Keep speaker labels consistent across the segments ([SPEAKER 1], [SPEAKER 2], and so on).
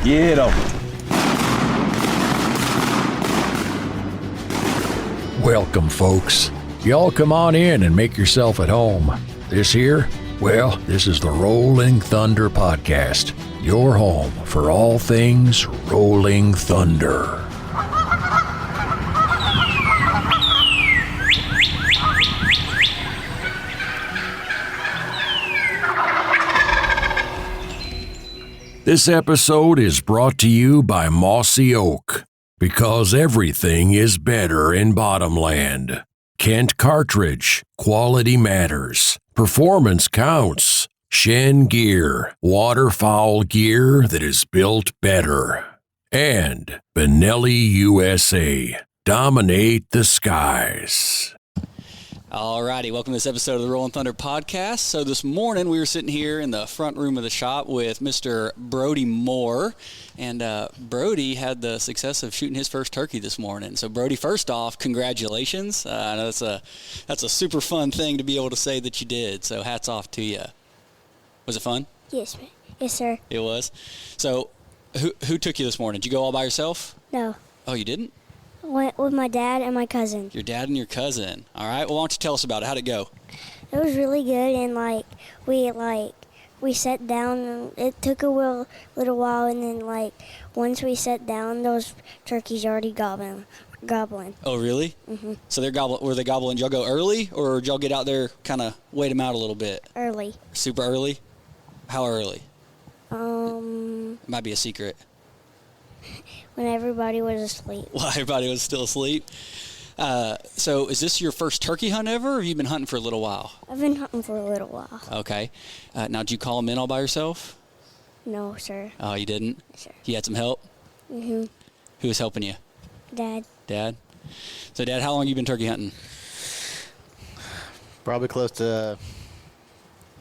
[SPEAKER 1] Get 'em.
[SPEAKER 2] Welcome, folks. Y'all come on in and make yourself at home. This here, well, this is the Rolling Thunder Podcast, your home for all things Rolling Thunder. This episode is brought to you by Mossy Oak, because everything is better in Bottomland. Kent Cartridge, quality matters. Performance counts. Shen Gear, waterfowl gear that is built better. And Benelli USA, dominate the skies.
[SPEAKER 3] Alrighty, welcome to this episode of the Rolling Thunder Podcast. So this morning we were sitting here in the front room of the shop with Mr. Brody Moore, and Brody had the success of shooting his first turkey this morning. So Brody, first off, congratulations. I know that's a super fun thing to be able to say that you did. So hats off to you. Was it fun?
[SPEAKER 4] Yes, sir.
[SPEAKER 3] It was. So who took you this morning? Did you go all by yourself?
[SPEAKER 4] No.
[SPEAKER 3] Oh, you didn't?
[SPEAKER 4] Went with my dad and my cousin.
[SPEAKER 3] Your dad and your cousin. All right. Well, why don't you tell us about it? How'd it go?
[SPEAKER 4] It was really good, and we sat down, and it took a little while, and then once we sat down, those turkeys already gobbling.
[SPEAKER 3] Oh, really?
[SPEAKER 4] Mm-hmm.
[SPEAKER 3] So were they gobbling? Did y'all go early, or did y'all get out there, kind of wait them out a little bit?
[SPEAKER 4] Early.
[SPEAKER 3] Super early? How early? It might be a secret.
[SPEAKER 4] When everybody was asleep.
[SPEAKER 3] Well, everybody was still asleep. So is this your first turkey hunt ever, or have you been hunting for a little while?
[SPEAKER 4] I've been hunting for a little while.
[SPEAKER 3] Okay. Now, did you call them in all by yourself?
[SPEAKER 4] No, sir.
[SPEAKER 3] Oh, you didn't?
[SPEAKER 4] Sir.
[SPEAKER 3] You had some help?
[SPEAKER 4] Mm-hmm.
[SPEAKER 3] Who was helping you?
[SPEAKER 4] Dad.
[SPEAKER 3] Dad? So, Dad, how long have you been turkey hunting?
[SPEAKER 5] Probably close to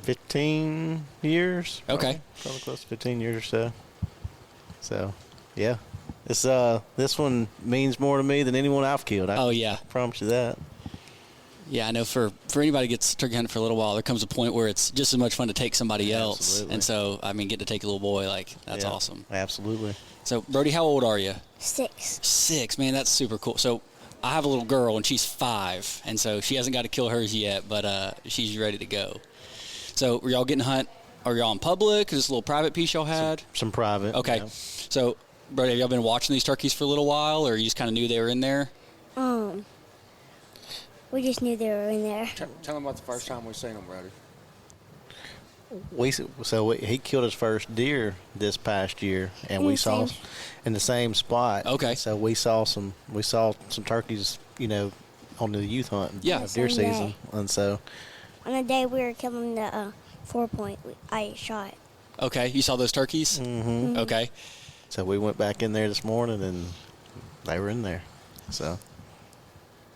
[SPEAKER 5] 15 years.
[SPEAKER 3] Okay.
[SPEAKER 5] Probably close to 15 years or so. So, yeah. This one means more to me than anyone I've killed.
[SPEAKER 3] Oh, yeah.
[SPEAKER 5] Promise you that.
[SPEAKER 3] Yeah, I know for anybody that gets turkey hunting for a little while, there comes a point where it's just as much fun to take somebody else.
[SPEAKER 5] Absolutely.
[SPEAKER 3] And so, get to take a little boy, that's
[SPEAKER 5] Yeah,
[SPEAKER 3] awesome.
[SPEAKER 5] Absolutely.
[SPEAKER 3] So, Brody, how old are you?
[SPEAKER 4] 6.
[SPEAKER 3] 6. Man, that's super cool. So, I have a little girl, and she's 5, and so she hasn't got to kill hers yet, but she's ready to go. So, were y'all getting to hunt? Are y'all in public? Is this a little private piece y'all had?
[SPEAKER 5] Some private.
[SPEAKER 3] Okay.
[SPEAKER 5] Yeah.
[SPEAKER 3] So, Brody, have y'all been watching these turkeys for a little while, or you just kind of knew they were in there?
[SPEAKER 4] We just knew they were in there.
[SPEAKER 6] Tell them about the first time we seen them, Brody.
[SPEAKER 5] He killed his first deer this past year, and
[SPEAKER 4] In
[SPEAKER 5] we
[SPEAKER 4] the
[SPEAKER 5] saw
[SPEAKER 4] same-
[SPEAKER 5] in the same spot.
[SPEAKER 3] Okay.
[SPEAKER 5] So we saw some turkeys, on the youth hunt.
[SPEAKER 3] Yeah.
[SPEAKER 5] Deer
[SPEAKER 4] Same day.
[SPEAKER 5] season, and so.
[SPEAKER 4] On the day we were killing the 4-point, I shot.
[SPEAKER 3] Okay. You saw those turkeys?
[SPEAKER 5] Mm-hmm.
[SPEAKER 3] Okay.
[SPEAKER 5] So we went back in there this morning, and they were in there. So.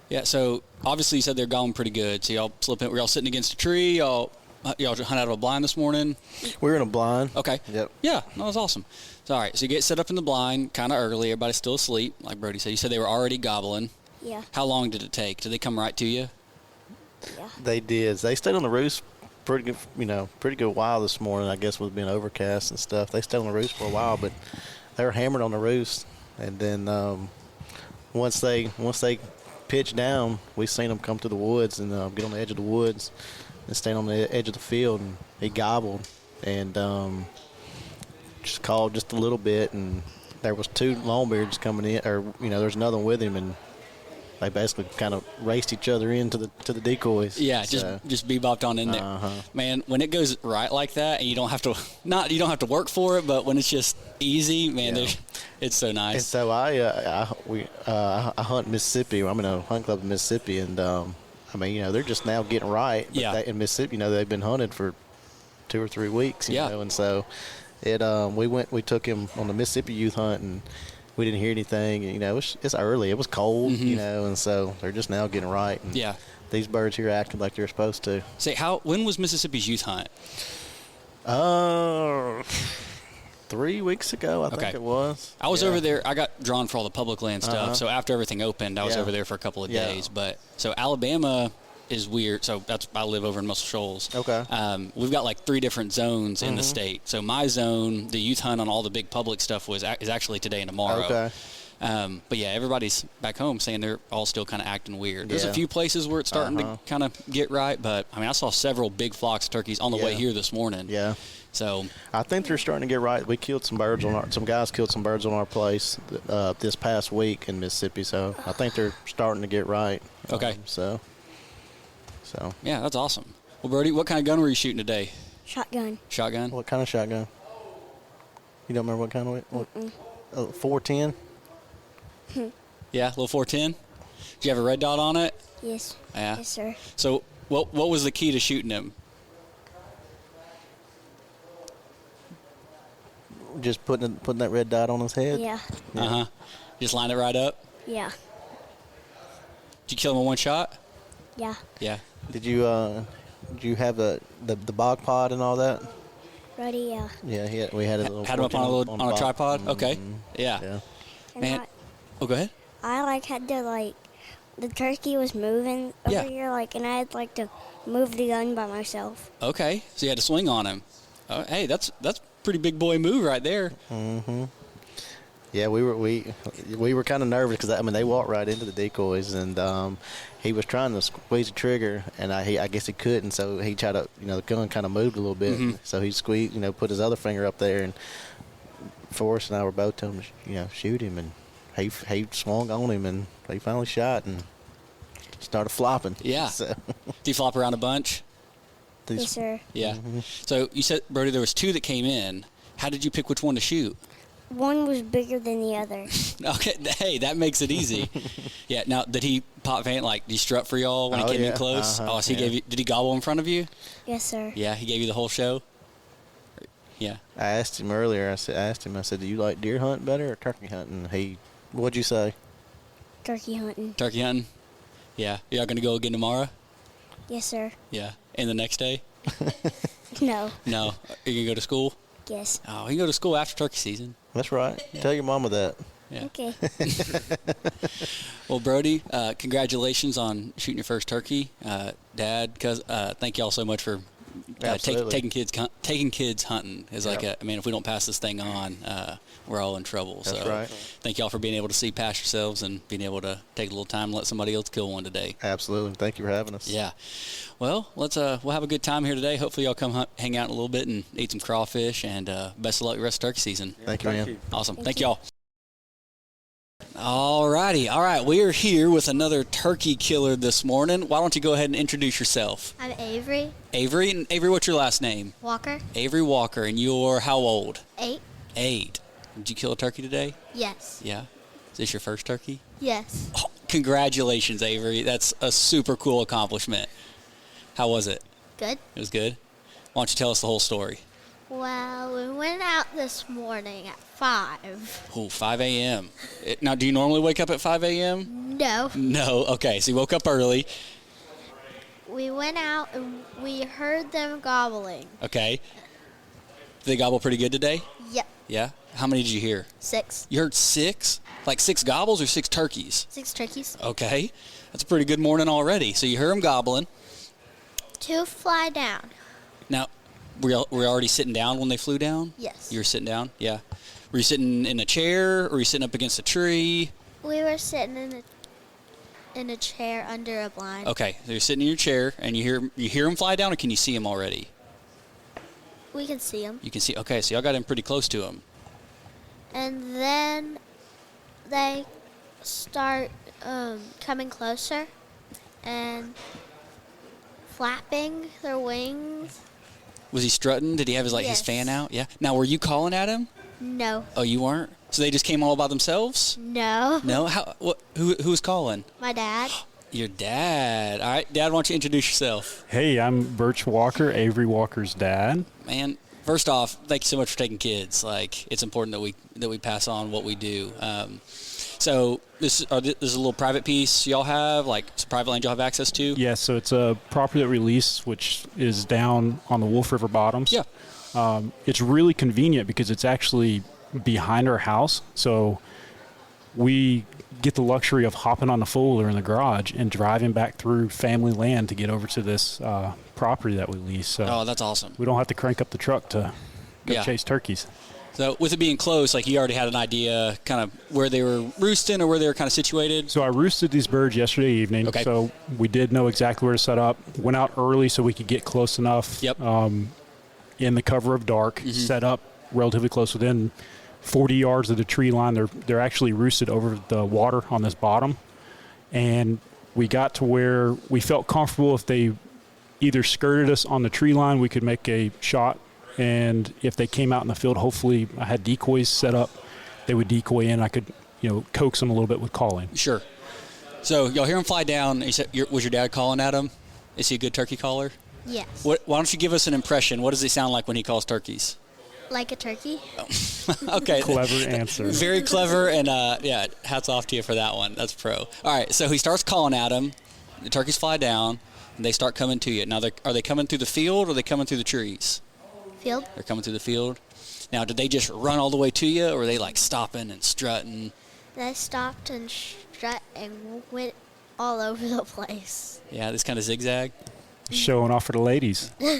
[SPEAKER 3] Yeah, so obviously you said they're going pretty good. So y'all were y'all sitting against a tree? Y'all hunt out of a blind this morning?
[SPEAKER 5] We were in a blind.
[SPEAKER 3] Okay.
[SPEAKER 5] Yep.
[SPEAKER 3] Yeah, that was awesome. So, all right, so you get set up in the blind kind of early. Everybody's still asleep, like Brody said. You said they were already gobbling.
[SPEAKER 4] Yeah.
[SPEAKER 3] How long did it take? Did they come right to you?
[SPEAKER 4] Yeah.
[SPEAKER 5] They did. They stayed on the roost pretty good while this morning, I guess, with being overcast and stuff. They stayed on the roost for a while, but they were hammered on the roost. And then once they pitched down, we seen them come to the woods and get on the edge of the woods and stand on the edge of the field, and he gobbled and just called just a little bit, and there was 2 longbeards coming in, or there's another one with him, and they basically kind of raced each other into the decoys.
[SPEAKER 3] Yeah,
[SPEAKER 5] So,
[SPEAKER 3] just bebopped on in there. Man, when it goes right like that, and you don't have to work for it, but when it's just easy, man,
[SPEAKER 5] Yeah.
[SPEAKER 3] it's so nice.
[SPEAKER 5] And so I hunt Mississippi. I'm in a hunt club in Mississippi, and they're just now getting right. But
[SPEAKER 3] Yeah.
[SPEAKER 5] in Mississippi, they've been hunted for 2 or 3 weeks. You
[SPEAKER 3] Yeah.
[SPEAKER 5] know, and so we took him on the Mississippi youth hunt, and we didn't hear anything. And, it's early. It was cold.
[SPEAKER 3] Mm-hmm.
[SPEAKER 5] And so they're just now getting right. And
[SPEAKER 3] Yeah.
[SPEAKER 5] these birds here acting like they're supposed to.
[SPEAKER 3] Say, when was Mississippi's youth hunt?
[SPEAKER 5] 3 weeks ago, I think it was.
[SPEAKER 3] I was over there. I got drawn for all the public land stuff. So after everything opened, I was
[SPEAKER 5] Yeah.
[SPEAKER 3] over there for a couple of
[SPEAKER 5] Yeah.
[SPEAKER 3] days. But so Alabama, is weird. So I live over in Muscle Shoals.
[SPEAKER 5] Okay.
[SPEAKER 3] We've got like 3 different zones in the state. So my zone, the youth hunt on all the big public stuff is actually today and tomorrow.
[SPEAKER 5] Okay.
[SPEAKER 3] But yeah, everybody's back home saying they're all still kind of acting weird. There's a
[SPEAKER 5] Yeah.
[SPEAKER 3] few places where it's starting to kind of get right, but I mean, I saw several big flocks of turkeys on the way here this morning.
[SPEAKER 5] Yeah.
[SPEAKER 3] So
[SPEAKER 5] I think they're starting to get right. We killed some birds some guys killed some birds on our place this past week in Mississippi. So I think they're starting to get right.
[SPEAKER 3] Okay.
[SPEAKER 5] So.
[SPEAKER 3] yeah, that's awesome. Well, Brody, what kind of gun were you shooting today?
[SPEAKER 4] Shotgun.
[SPEAKER 3] Shotgun?
[SPEAKER 5] What kind of shotgun? You don't remember what kind of it? 410.
[SPEAKER 3] Yeah, little 410. Did you have a red dot on it?
[SPEAKER 4] Yes.
[SPEAKER 3] Yeah.
[SPEAKER 4] Yes, sir.
[SPEAKER 3] So what was the key to shooting him?
[SPEAKER 5] Just putting that red dot on his head.
[SPEAKER 4] Yeah.
[SPEAKER 3] Uh-huh. Just line it right up?
[SPEAKER 4] Yeah.
[SPEAKER 3] Did you kill him in one shot?
[SPEAKER 4] Yeah.
[SPEAKER 3] Yeah.
[SPEAKER 5] Did you have the bog pod and all that?
[SPEAKER 4] Ready? Yeah.
[SPEAKER 5] Yeah, we had a little.
[SPEAKER 3] Had him up on a tripod? Okay. Yeah.
[SPEAKER 5] Yeah.
[SPEAKER 4] And
[SPEAKER 3] Man. Oh, go ahead.
[SPEAKER 4] I had to the turkey was moving over here, and I had to move the gun by myself.
[SPEAKER 3] Okay. So you had to swing on him. Oh, hey, that's pretty big boy move right there.
[SPEAKER 5] Mm-hmm. Yeah, we were kind of nervous because they walked right into the decoys, and he was trying to squeeze the trigger, and I guess he couldn't, so he tried to, the gun kind of moved a little bit, so he squeezed, put his other finger up there, and Forrest and I were both telling him, shoot him, and he swung on him, and he finally shot and started flopping.
[SPEAKER 3] Yeah.
[SPEAKER 5] So.
[SPEAKER 3] Did he flop around a bunch?
[SPEAKER 4] Yes, sir.
[SPEAKER 3] Yeah. So you said, Brody, there was 2 that came in. How did you pick which one to shoot?
[SPEAKER 4] One was bigger than the other.
[SPEAKER 3] Okay, hey, that makes it easy. Yeah. Now, did he pop vent did he strut for y'all when he came in close? So he gave you? Did he gobble in front of you?
[SPEAKER 4] Yes, sir.
[SPEAKER 3] Yeah, he gave you the whole show. Yeah.
[SPEAKER 5] I asked him earlier. I said, "Do you like deer hunting better or turkey hunting?" What'd you say?
[SPEAKER 4] Turkey hunting.
[SPEAKER 3] Turkey hunting. Yeah. Y'all gonna go again tomorrow?
[SPEAKER 4] Yes, sir.
[SPEAKER 3] Yeah. And the next day?
[SPEAKER 4] No.
[SPEAKER 3] No. Are you gonna go to school?
[SPEAKER 4] Yes.
[SPEAKER 3] Oh, you can go to school after turkey season.
[SPEAKER 5] That's right. Tell your mama that.
[SPEAKER 3] Yeah.
[SPEAKER 4] Okay.
[SPEAKER 3] Well, Brody, congratulations on shooting your first turkey. Dad, thank you all so much for taking kids hunting. Is if we don't pass this thing on, we're all in trouble.
[SPEAKER 5] That's
[SPEAKER 3] so
[SPEAKER 5] right.
[SPEAKER 3] Thank you all for being able to see past yourselves and being able to take a little time and let somebody else kill one today.
[SPEAKER 5] Absolutely. Thank you for having us.
[SPEAKER 3] Yeah. Well, we'll have a good time here today. Hopefully y'all come hang out in a little bit and eat some crawfish, and best of luck the rest of turkey season.
[SPEAKER 5] Thank you, man.
[SPEAKER 3] Awesome. Thank y'all. All righty. All right. We are here with another turkey killer this morning. Why don't you go ahead and introduce yourself?
[SPEAKER 1] I'm Avery
[SPEAKER 3] Avery. And Avery, what's your last name?
[SPEAKER 1] Walker.
[SPEAKER 3] Avery Walker. And you're how old?
[SPEAKER 1] 8.
[SPEAKER 3] 8. Did you kill a turkey today?
[SPEAKER 1] Yes.
[SPEAKER 3] Yeah. Is this your first turkey?
[SPEAKER 1] Yes.
[SPEAKER 3] Oh, congratulations, Avery. That's a super cool accomplishment. How was it?
[SPEAKER 1] Good.
[SPEAKER 3] It was good? Why don't you tell us the whole story?
[SPEAKER 1] Well, we went out this morning at 5.
[SPEAKER 3] Oh, 5 a.m. Now, do you normally wake up at 5 a.m.?
[SPEAKER 1] No.
[SPEAKER 3] No. Okay, so you woke up early.
[SPEAKER 1] We went out and we heard them gobbling.
[SPEAKER 3] Okay. Did they gobble pretty good today?
[SPEAKER 1] Yep.
[SPEAKER 3] Yeah? How many did you hear?
[SPEAKER 1] 6.
[SPEAKER 3] You heard 6? Like 6 gobbles or 6 turkeys?
[SPEAKER 1] 6 turkeys.
[SPEAKER 3] Okay. That's a pretty good morning already. So you heard them gobbling.
[SPEAKER 1] 2 fly down.
[SPEAKER 3] Now, were you already sitting down when they flew down?
[SPEAKER 1] Yes.
[SPEAKER 3] You were sitting down? Yeah. Were you sitting in a chair or were you sitting up against a tree?
[SPEAKER 1] We were sitting in a chair under a blind.
[SPEAKER 3] Okay. So you're sitting in your chair and you hear them fly down, or can you see them already?
[SPEAKER 1] We can see them.
[SPEAKER 3] You can see. Okay, so y'all got in pretty close to them.
[SPEAKER 1] And then they start coming closer and flapping their wings.
[SPEAKER 3] Was he strutting? Did he have his
[SPEAKER 1] Yes.
[SPEAKER 3] fan out? Yeah. Now, were you calling at him?
[SPEAKER 1] No.
[SPEAKER 3] Oh, you weren't? So they just came all by themselves?
[SPEAKER 1] No.
[SPEAKER 3] No? Who was calling?
[SPEAKER 1] My dad.
[SPEAKER 3] Your dad. All right, Dad, why don't you introduce yourself?
[SPEAKER 7] Hey, I'm Birch Walker, Avery Walker's dad.
[SPEAKER 3] Man, first off, thank you so much for taking kids. It's important that we pass on what we do. So this is a little private piece y'all have, it's private land y'all have access to?
[SPEAKER 7] Yeah, so it's a property that we lease, which is down on the Wolf River bottoms.
[SPEAKER 3] Yeah.
[SPEAKER 7] It's really convenient because it's actually behind our house. So we get the luxury of hopping on the four-wheeler in the garage and driving back through family land to get over to this property that we lease. So
[SPEAKER 3] Oh, that's awesome.
[SPEAKER 7] we don't have to crank up the truck to go
[SPEAKER 3] Yeah.
[SPEAKER 7] chase turkeys.
[SPEAKER 3] So with it being close, like you already had an idea kind of where they were roosting or where they were kind of situated?
[SPEAKER 7] So I roosted these birds yesterday evening.
[SPEAKER 3] Okay.
[SPEAKER 7] So we did know exactly where to set up. Went out early so we could get close enough.
[SPEAKER 3] Yep.
[SPEAKER 7] In the cover of dark, set up relatively close within 40 yards of the tree line. They're actually roosted over the water on this bottom. And we got to where we felt comfortable if they either skirted us on the tree line, we could make a shot. And if they came out in the field, hopefully I had decoys set up. They would decoy in. I could, coax them a little bit with calling.
[SPEAKER 3] Sure. So y'all hear him fly down. You said, was your dad calling at him? Is he a good turkey caller?
[SPEAKER 1] Yes.
[SPEAKER 3] Why don't you give us an impression? What does he sound like when he calls turkeys?
[SPEAKER 1] Like a turkey?
[SPEAKER 3] Okay.
[SPEAKER 7] Clever answer.
[SPEAKER 3] Very clever, and hats off to you for that one. That's pro. All right, so he starts calling at him. The turkeys fly down, and they start coming to you. Now, are they coming through the field or are they coming through the trees?
[SPEAKER 1] Field?
[SPEAKER 3] They're coming through the field. Now, did they just run all the way to you, or are they like stopping and strutting?
[SPEAKER 1] They stopped and strut and went all over the place.
[SPEAKER 3] Yeah, this kind of zigzag.
[SPEAKER 7] Showing off for the ladies.
[SPEAKER 3] Yeah.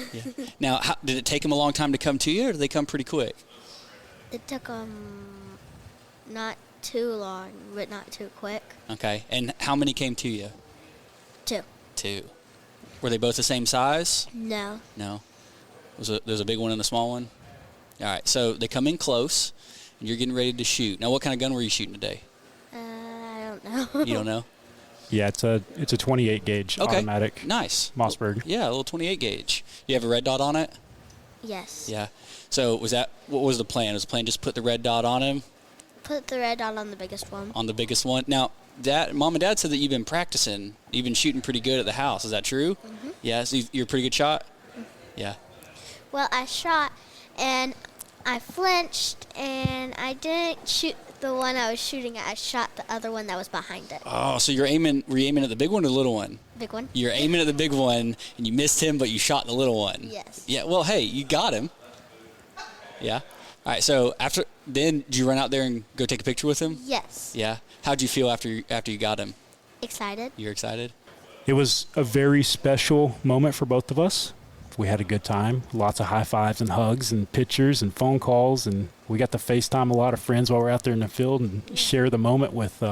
[SPEAKER 3] Now, did it take them a long time to come to you, or did they come pretty quick?
[SPEAKER 1] It took not too long, but not too quick.
[SPEAKER 3] Okay. And how many came to you?
[SPEAKER 1] 2.
[SPEAKER 3] 2. Were they both the same size?
[SPEAKER 1] No.
[SPEAKER 3] No. There's a big one and a small one? All right. So they come in close, and you're getting ready to shoot. Now, what kind of gun were you shooting today?
[SPEAKER 1] I don't know.
[SPEAKER 3] You don't know?
[SPEAKER 7] Yeah, it's a 28 gauge automatic.
[SPEAKER 3] Nice.
[SPEAKER 7] Mossberg.
[SPEAKER 3] Yeah, a little 28 gauge. You have a red dot on it?
[SPEAKER 1] Yes.
[SPEAKER 3] Yeah. So what was the plan? Was the plan just put the red dot on him?
[SPEAKER 1] Put the red dot on the biggest one.
[SPEAKER 3] On the biggest one? Now, Mom and Dad said that you've been practicing. You've been shooting pretty good at the house. Is that true? Mm-hmm. Yeah, so you're a pretty good shot? Mm-hmm. Yeah.
[SPEAKER 1] Well, I shot, and I flinched, and I didn't shoot the one I was shooting at. I shot the other one that was behind it.
[SPEAKER 3] Oh, so were you aiming at the big one or the little one?
[SPEAKER 1] Big one.
[SPEAKER 3] You're aiming at the big one, and you missed him, but you shot the little one.
[SPEAKER 1] Yes.
[SPEAKER 3] Yeah, well, hey, you got him. Yeah. All right, so then did you run out there and go take a picture with him?
[SPEAKER 1] Yes.
[SPEAKER 3] Yeah. How'd you feel after you got him?
[SPEAKER 1] Excited.
[SPEAKER 3] You were excited?
[SPEAKER 7] It was a very special moment for both of us. We had a good time. Lots of high fives and hugs and pictures and phone calls, and we got to FaceTime a lot of friends while we're out there in the field and share the moment with,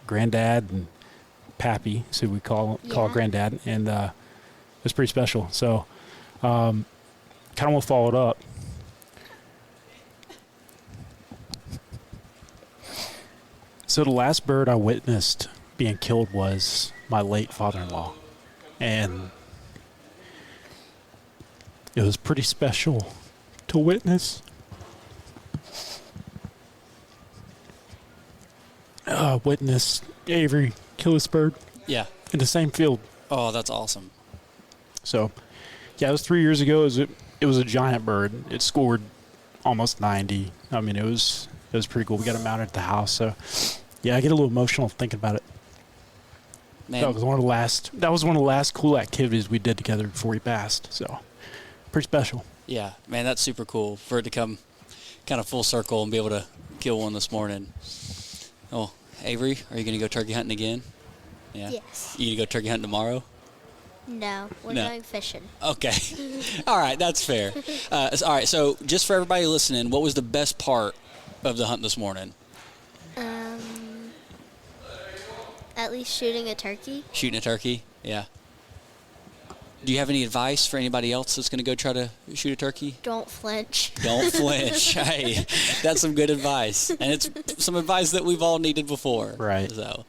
[SPEAKER 7] Granddad and Pappy, is who we call Granddad, and it was pretty special. So, kind of want to follow it up. So the last bird I witnessed being killed was my late father-in-law, and it was pretty special to witness. Witness Avery kill this bird
[SPEAKER 3] Yeah.
[SPEAKER 7] in the same field.
[SPEAKER 3] Oh, that's awesome.
[SPEAKER 7] So, yeah, it was 3 years ago. It was a giant bird. It scored almost 90. I mean, it was pretty cool. We got it mounted at the house. So, yeah, I get a little emotional thinking about it.
[SPEAKER 3] Man,
[SPEAKER 7] That was one of the last cool activities we did together before he passed. So, pretty special.
[SPEAKER 3] yeah, man, that's super cool for it to come kind of full circle and be able to kill one this morning. Oh, Avery, are you going to go turkey hunting again? Yeah.
[SPEAKER 1] Yes.
[SPEAKER 3] You going to go turkey hunting tomorrow?
[SPEAKER 1] No, we're
[SPEAKER 3] No.
[SPEAKER 1] going fishing.
[SPEAKER 3] Okay. All right, that's fair. All right, so just for everybody listening, what was the best part of the hunt this morning?
[SPEAKER 1] At least shooting a turkey.
[SPEAKER 3] Shooting a turkey? Yeah. Do you have any advice for anybody else that's going to go try to shoot a turkey?
[SPEAKER 1] Don't flinch.
[SPEAKER 3] Don't flinch. Hey, that's some good advice. And it's some advice that we've all needed before.
[SPEAKER 7] Right.
[SPEAKER 3] So,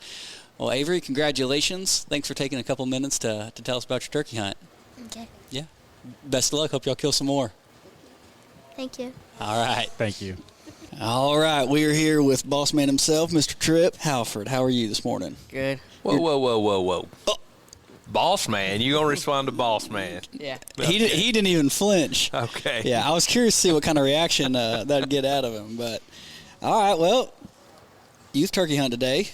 [SPEAKER 3] well, Avery, congratulations. Thanks for taking a couple minutes to tell us about your turkey hunt.
[SPEAKER 1] Okay.
[SPEAKER 3] Yeah. Best of luck. Hope y'all kill some more.
[SPEAKER 1] Thank you.
[SPEAKER 3] All right.
[SPEAKER 7] Thank you.
[SPEAKER 3] All right. We are here with boss man himself, Mr. Tripp Halford. How are you this morning?
[SPEAKER 8] Good.
[SPEAKER 9] Whoa. Boss man, you gonna respond to boss man?
[SPEAKER 8] Yeah.
[SPEAKER 3] He didn't even flinch.
[SPEAKER 9] Okay.
[SPEAKER 3] Yeah, I was curious to see what kind of reaction that'd get out of him. But all right, well, youth turkey hunt today.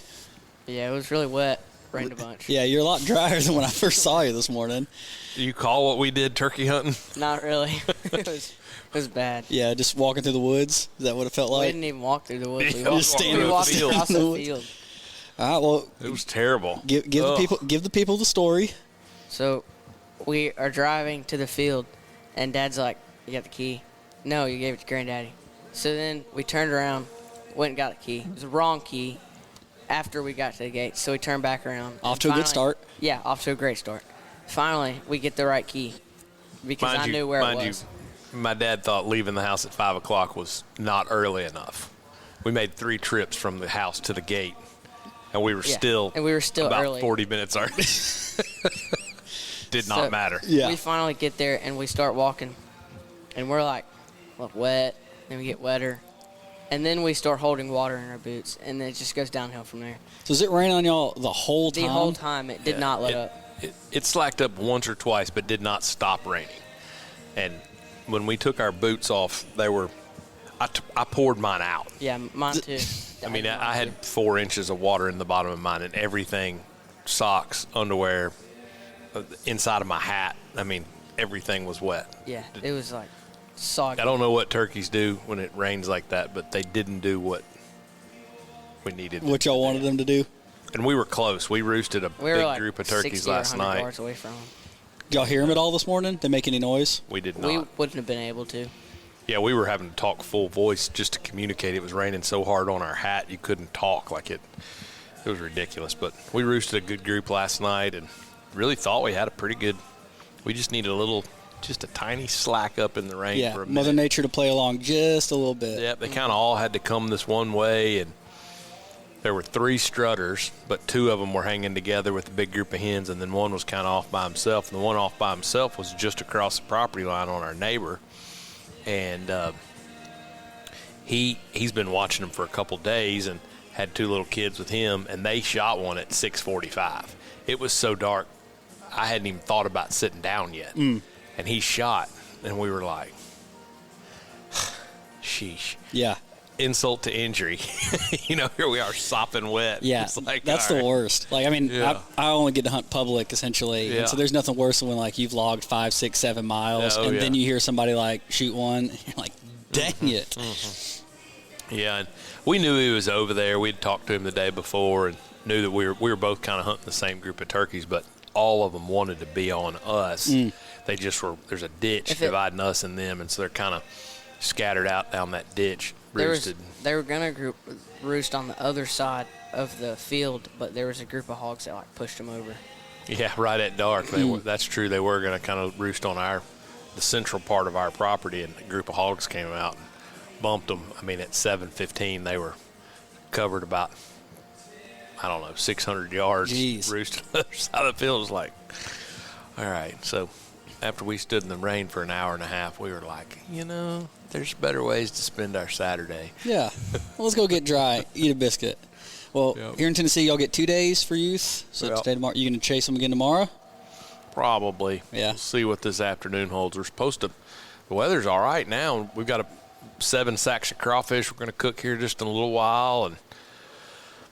[SPEAKER 8] Yeah, it was really wet. Rained a bunch.
[SPEAKER 3] Yeah, you're a lot drier than when I first saw you this morning.
[SPEAKER 9] Do you call what we did turkey hunting?
[SPEAKER 8] Not really. it was bad.
[SPEAKER 3] Yeah, just walking through the woods. Is that what it felt
[SPEAKER 8] We
[SPEAKER 3] like?
[SPEAKER 8] didn't even walk through the woods.
[SPEAKER 9] Yeah,
[SPEAKER 8] We walked,
[SPEAKER 3] just standing
[SPEAKER 8] we
[SPEAKER 3] in
[SPEAKER 8] walked
[SPEAKER 3] the field.
[SPEAKER 8] across the field.
[SPEAKER 3] Well,
[SPEAKER 9] It was terrible.
[SPEAKER 3] give the people the story.
[SPEAKER 8] So we are driving to the field, and Dad's like, "You got the key?" "No, you gave it to Granddaddy." So then we turned around, went and got the key. It was the wrong key after we got to the gate. So we turned back around.
[SPEAKER 3] Off to a good start.
[SPEAKER 8] Yeah, off to a great start. Finally, we get the right key because I knew where it was.
[SPEAKER 9] My dad thought leaving the house at 5 o'clock was not early enough. We made 3 trips from the house to the gate, and we were still about
[SPEAKER 8] early.
[SPEAKER 9] 40 minutes early. Did not matter.
[SPEAKER 3] Yeah.
[SPEAKER 8] We finally get there, and we start walking, and we're like wet, then we get wetter, and then we start holding water in our boots, and then it just goes downhill from there.
[SPEAKER 3] So does it rain on y'all the whole time?
[SPEAKER 8] The whole time, it did not let up.
[SPEAKER 9] It slacked up once or twice, but did not stop raining. And when we took our boots off, I poured mine out.
[SPEAKER 8] Yeah, mine too.
[SPEAKER 9] I mean, I had 4 inches of water in the bottom of mine, and everything, socks, underwear, inside of my hat. I mean, everything was wet.
[SPEAKER 8] Yeah, it was like soggy.
[SPEAKER 9] I don't know what turkeys do when it rains like that, but they didn't do what we needed.
[SPEAKER 3] What y'all wanted them to do?
[SPEAKER 9] And we were close. We roosted a
[SPEAKER 8] We were
[SPEAKER 9] big
[SPEAKER 8] like
[SPEAKER 9] group of turkeys
[SPEAKER 8] 60 or
[SPEAKER 9] last
[SPEAKER 8] 100
[SPEAKER 9] night.
[SPEAKER 8] yards away from them.
[SPEAKER 3] Did y'all hear them at all this morning? They make any noise?
[SPEAKER 9] We did not.
[SPEAKER 8] We wouldn't have been able to.
[SPEAKER 9] Yeah, we were having to talk full voice just to communicate. It was raining so hard on our hat you couldn't talk. It was ridiculous. But we roosted a good group last night and really thought we had a pretty good. We just needed just a tiny slack up in the rain for a minute.
[SPEAKER 3] Mother Nature to play along just a little bit.
[SPEAKER 9] Yep, they kind of all had to come this one way, and there were 3 strutters, but 2 of them were hanging together with a big group of hens, and then one was kind of off by himself. And the one off by himself was just across the property line on our neighbor. And he's been watching them for a couple days and had 2 little kids with him, and they shot one at 6:45. It was so dark, I hadn't even thought about sitting down yet. And he shot, and we were like, sheesh.
[SPEAKER 3] Yeah.
[SPEAKER 9] Insult to injury. Here we are sopping wet.
[SPEAKER 3] Yeah,
[SPEAKER 9] It's like,
[SPEAKER 3] that's
[SPEAKER 9] all
[SPEAKER 3] the
[SPEAKER 9] right.
[SPEAKER 3] worst. I only get to hunt public, essentially.
[SPEAKER 9] Yeah.
[SPEAKER 3] And so there's nothing worse than when, you've logged 5, 6, 7 miles, and then you hear somebody, shoot one, and you're like, dang it.
[SPEAKER 9] Mm-hmm. Yeah, and we knew he was over there. We'd talked to him the day before and knew that we were both kind of hunting the same group of turkeys, but all of them wanted to be on us. They just were, there's a ditch dividing us and them, and so they're kind of scattered out down that ditch.
[SPEAKER 8] They were going to roost on the other side of the field, but there was a group of hogs that pushed them over.
[SPEAKER 9] Yeah, right at dark. That's true. They were going to kind of roost on the central part of our property, and a group of hogs came out and bumped them. I mean, at 7:15, they were covered about, 600 yards.
[SPEAKER 3] Jeez.
[SPEAKER 9] Roosted on the other side of the field. It was like, all right. So after we stood in the rain for an hour and a half, we were like, there's better ways to spend our Saturday.
[SPEAKER 3] Yeah. Well, let's go get dry, eat a biscuit. Well, Here in Tennessee, y'all get 2 days for youth. So today, tomorrow, you going to chase them again tomorrow?
[SPEAKER 9] Probably.
[SPEAKER 3] Yeah.
[SPEAKER 9] We'll see what this afternoon holds. We're supposed to. The weather's all right now. We've got 7 sacks of crawfish we're going to cook here just in a little while,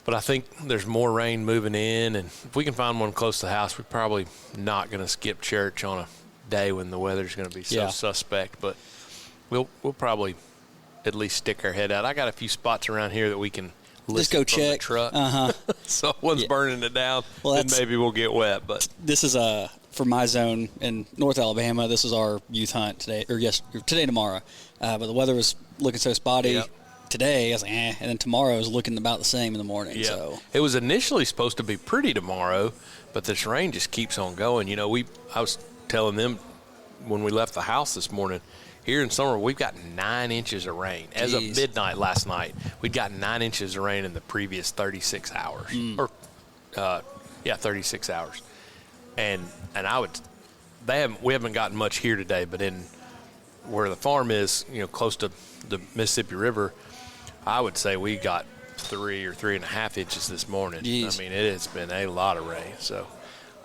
[SPEAKER 9] but I think there's more rain moving in, and if we can find one close to the house, we're probably not going to skip church on a day when the weather's going to be so suspect. But we'll probably at least stick our head out. I got a few spots around here that we can
[SPEAKER 3] just go
[SPEAKER 9] from
[SPEAKER 3] check
[SPEAKER 9] the truck. So if one's
[SPEAKER 3] Yeah.
[SPEAKER 9] burning it down,
[SPEAKER 3] Well,
[SPEAKER 9] then maybe we'll get wet. But
[SPEAKER 3] This is for my zone in North Alabama. This is our youth hunt today, today, tomorrow. But the weather was looking so spotty.
[SPEAKER 9] Yep.
[SPEAKER 3] Today, I was like, and then tomorrow is looking about the same in the morning.
[SPEAKER 9] yeah,
[SPEAKER 3] So
[SPEAKER 9] it was initially supposed to be pretty tomorrow, but this rain just keeps on going. I was telling them when we left the house this morning, here in summer, we've got 9 inches of rain. As of midnight last night, we'd got 9 inches of rain in the previous 36 hours. 36 hours. And we haven't gotten much here today, but in where the farm is, close to the Mississippi River, I would say we got 3 or 3.5 inches this morning.
[SPEAKER 3] Jeez.
[SPEAKER 9] I mean, it has been a lot of rain. So,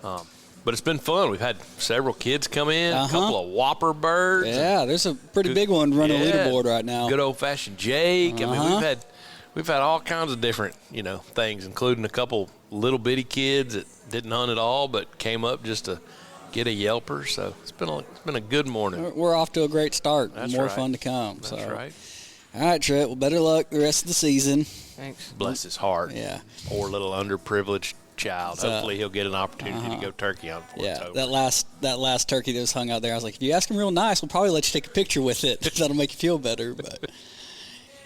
[SPEAKER 9] but it's been fun. Had several kids come in, a couple of whopper birds.
[SPEAKER 3] yeah, there's a pretty big one running a leaderboard right now.
[SPEAKER 9] Good old-fashioned Jake. I mean, we've had all kinds of different, things, including a couple little bitty kids that didn't hunt at all, but came up just to get a yelper. So it's been a good morning.
[SPEAKER 3] We're off to a great start.
[SPEAKER 9] That's
[SPEAKER 3] More
[SPEAKER 9] right.
[SPEAKER 3] fun to come.
[SPEAKER 9] That's right.
[SPEAKER 3] All right, Trip. Well, better luck the rest of the season.
[SPEAKER 8] Thanks.
[SPEAKER 9] Bless his heart.
[SPEAKER 3] Yeah.
[SPEAKER 9] Poor little underprivileged child.
[SPEAKER 3] So,
[SPEAKER 9] Hopefully he'll get an opportunity to go turkey hunting.
[SPEAKER 3] Yeah, that last turkey that was hung out there, I was like, if you ask him real nice, we'll probably let you take a picture with it. That'll make you feel better. But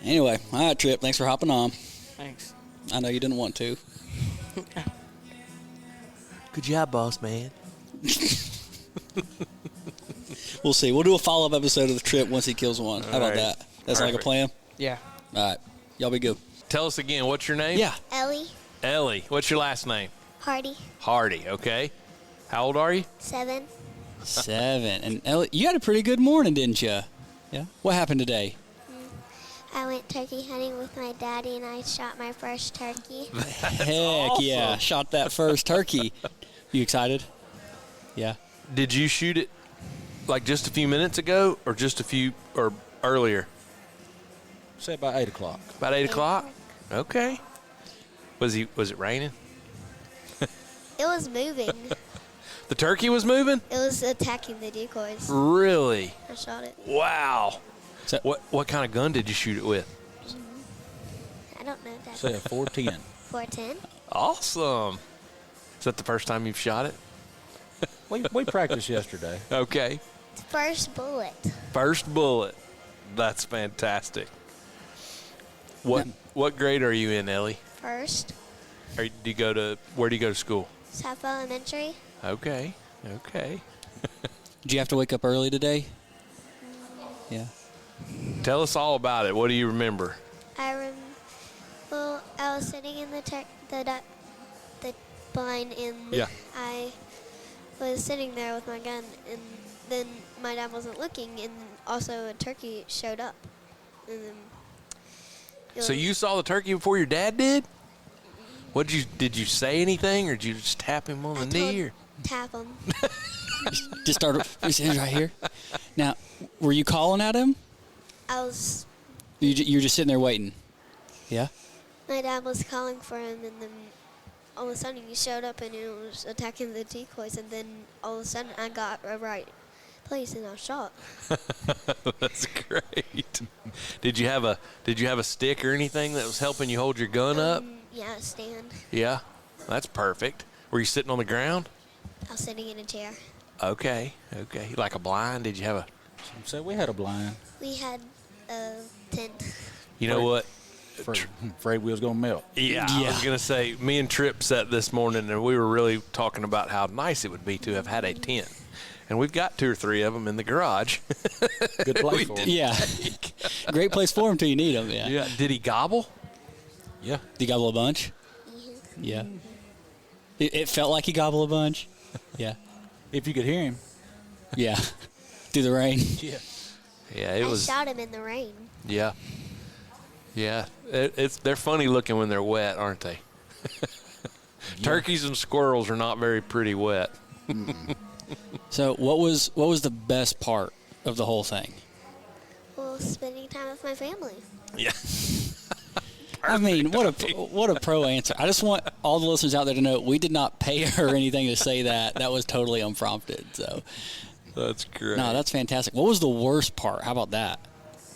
[SPEAKER 3] anyway, all right, Trip. Thanks for hopping on.
[SPEAKER 8] Thanks.
[SPEAKER 3] I know you didn't want to.
[SPEAKER 9] Good job, boss man.
[SPEAKER 3] We'll see. We'll do a follow-up episode of the Trip once he kills one. How about
[SPEAKER 9] right.
[SPEAKER 3] that? That's like a plan?
[SPEAKER 8] Yeah.
[SPEAKER 3] All right. Y'all be good.
[SPEAKER 9] Tell us again, what's your name?
[SPEAKER 3] Yeah.
[SPEAKER 1] Ellie,
[SPEAKER 9] Ellie. What's your last name?
[SPEAKER 1] Hardy,
[SPEAKER 9] Hardy, okay. How old are you?
[SPEAKER 1] 7.
[SPEAKER 3] 7. And Ellie, you had a pretty good morning, didn't you? Yeah. What happened today?
[SPEAKER 1] I went turkey hunting with my daddy and I shot my first turkey.
[SPEAKER 3] Heck yeah. Shot that first turkey. You excited? Yeah.
[SPEAKER 9] Did you shoot it like just a few minutes ago or just a few or earlier?
[SPEAKER 6] Say about 8 o'clock.
[SPEAKER 9] About 8 o'clock? Okay. Was it raining?
[SPEAKER 1] It was moving.
[SPEAKER 9] The turkey was moving?
[SPEAKER 1] It was attacking the decoys.
[SPEAKER 9] Really?
[SPEAKER 1] I shot it.
[SPEAKER 9] Wow.
[SPEAKER 3] So,
[SPEAKER 9] What kind of gun did you shoot it with?
[SPEAKER 1] I don't know that.
[SPEAKER 6] Say a 410.
[SPEAKER 1] 410.
[SPEAKER 9] Awesome. Is that the first time you've shot it?
[SPEAKER 6] we practiced yesterday.
[SPEAKER 9] Okay.
[SPEAKER 1] First bullet.
[SPEAKER 9] First bullet. That's fantastic. What grade are you in, Ellie?
[SPEAKER 1] First.
[SPEAKER 9] Where do you go to school?
[SPEAKER 1] South Elementary.
[SPEAKER 9] Okay.
[SPEAKER 3] did you have to wake up early today? Yeah.
[SPEAKER 9] Tell us all about it. What do you remember?
[SPEAKER 1] I was sitting in the blind and
[SPEAKER 9] Yeah.
[SPEAKER 1] I was sitting there with my gun and then my dad wasn't looking and also a turkey showed up. And then
[SPEAKER 9] So you saw the turkey before your dad did? Did you say anything or did you just tap him on the knee? Or?
[SPEAKER 1] Tap him.
[SPEAKER 3] Just start right here. Now, were you calling at him?
[SPEAKER 1] I was.
[SPEAKER 3] You're just sitting there waiting. Yeah?
[SPEAKER 1] My dad was calling for him, and then all of a sudden he showed up and he was attacking the decoys, and then all of a sudden I got a right place and I shot.
[SPEAKER 9] That's great. Did you have a stick or anything that was helping you hold your gun up?
[SPEAKER 1] Yeah, a stand.
[SPEAKER 9] Yeah, that's perfect. Were you sitting on the ground?
[SPEAKER 1] I was sitting in a chair.
[SPEAKER 9] Okay. Like a blind? Did you have a?
[SPEAKER 6] So we had a blind.
[SPEAKER 1] We had a tent.
[SPEAKER 9] You know what?
[SPEAKER 6] Afraid we was going to melt.
[SPEAKER 9] Yeah, I was going to say, me and Tripp sat this morning, and we were really talking about how nice it would be to have had a tent. And we've got 2 or 3 of them in the garage.
[SPEAKER 6] Good place for him.
[SPEAKER 3] Yeah. Great place for him till you need him, yeah.
[SPEAKER 9] Yeah. Did he gobble?
[SPEAKER 6] Yeah.
[SPEAKER 3] Did he gobble a bunch? Yeah. It felt like he gobbled a bunch? Yeah.
[SPEAKER 6] If you could hear him.
[SPEAKER 3] Yeah. Through the rain?
[SPEAKER 6] Yeah.
[SPEAKER 9] Yeah, it was.
[SPEAKER 1] I shot him in the rain.
[SPEAKER 9] Yeah. Yeah. They're funny looking when they're wet, aren't they? Turkeys and squirrels are not very pretty wet.
[SPEAKER 3] So what was the best part of the whole thing?
[SPEAKER 1] Well, spending time with my family.
[SPEAKER 9] Yeah.
[SPEAKER 3] I mean, what a pro answer. I just want all the listeners out there to know we did not pay her anything to say that. That was totally unprompted. So
[SPEAKER 9] That's great.
[SPEAKER 3] no, that's fantastic. What was the worst part? How about that?